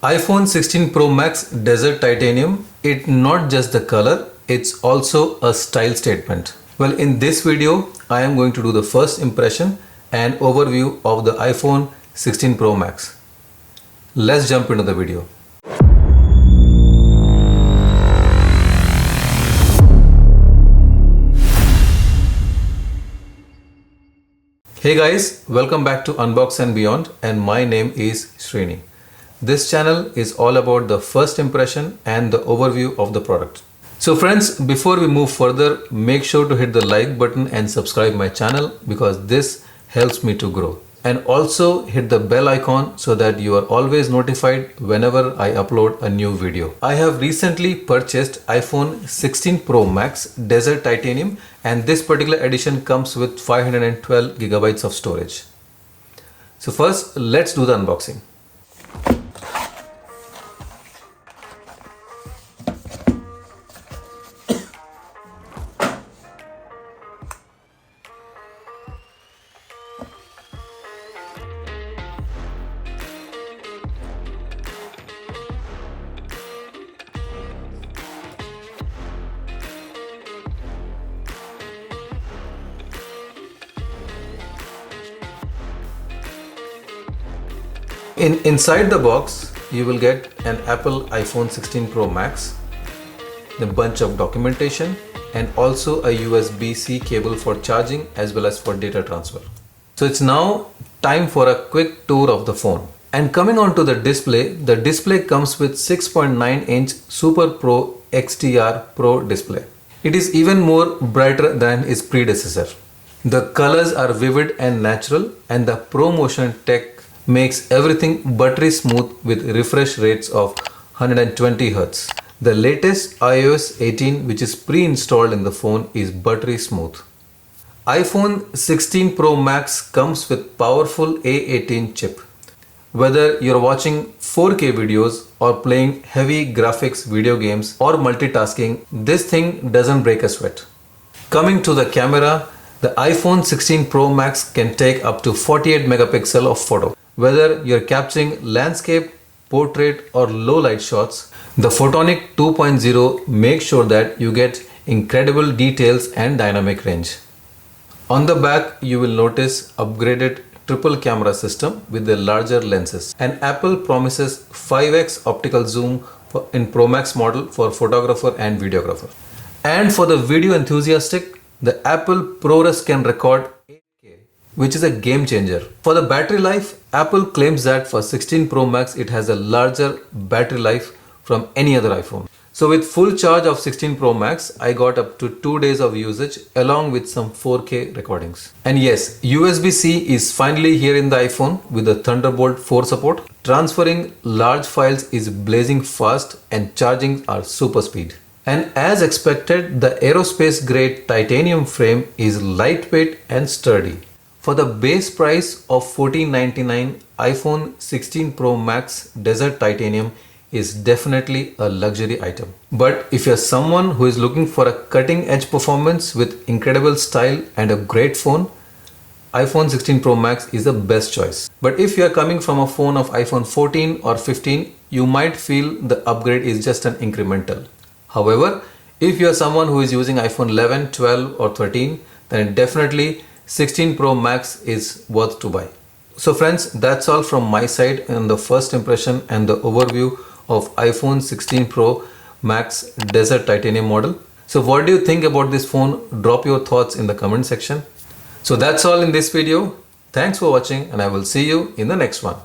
iPhone 16 Pro Max Desert Titanium, it's not just the color, it's also a style statement. Well, in this video, I am going to do the first impression and overview of the iPhone 16 Pro Max. Let's jump into the video. Hey guys, welcome back to Unbox and Beyond, and my name is Srini. This channel is all about the first impression and the overview of the product. So friends, before we move further, make sure to hit the like button and subscribe my channel because this helps me to grow. And also hit the bell icon so that you are always notified whenever I upload a new video. I have recently purchased iPhone 16 Pro Max Desert Titanium, and this particular edition comes with 512 gigabytes of storage. So first, let's do the unboxing. Inside the box, you will get an Apple iPhone 16 Pro Max, a bunch of documentation, and also a USB-C cable for charging as well as for data transfer. So it's now time for a quick tour of the phone. And coming on to the display comes with 6.9-inch Super Pro XDR Pro display. It is even more brighter than its predecessor. The colors are vivid and natural, and the ProMotion tech makes everything buttery smooth with refresh rates of 120 Hz. The latest iOS 18, which is pre-installed in the phone, is buttery smooth. iPhone 16 Pro Max comes with powerful A18 chip. Whether you're watching 4K videos or playing heavy graphics video games or multitasking, this thing doesn't break a sweat. Coming to the camera, the iPhone 16 Pro Max can take up to 48 megapixel of photo. Whether you're capturing landscape, portrait or low light shots, the Photonic 2.0 makes sure that you get incredible details and dynamic range. On the back, you will notice upgraded triple camera system with the larger lenses. And Apple promises 5x optical zoom in Pro Max model for photographer and videographer. And for the video enthusiastic, the Apple ProRes can record 8K, which is a game changer. For the battery life, Apple claims that for 16 Pro Max it has a larger battery life from any other iPhone. So with full charge of 16 Pro Max, I got up to 2 days of usage along with some 4K recordings. And yes, USB-C is finally here in the iPhone with the Thunderbolt 4 support. Transferring large files is blazing fast and charging are super speed. And as expected, the aerospace-grade titanium frame is lightweight and sturdy. For the base price of $1499, iPhone 16 Pro Max Desert Titanium is definitely a luxury item. But if you're someone who is looking for a cutting-edge performance with incredible style and a great phone, iPhone 16 Pro Max is the best choice. But if you're coming from a phone of iPhone 14 or 15, you might feel the upgrade is just an incremental. However, if you're someone who is using iPhone 11, 12 or 13, then definitely 16 Pro Max is worth to buy. So friends, that's all from my side on the first impression and the overview of iPhone 16 Pro Max Desert Titanium model. So what do you think about this phone? Drop your thoughts in the comment section. So that's all in this video. Thanks for watching, and I will see you in the next one.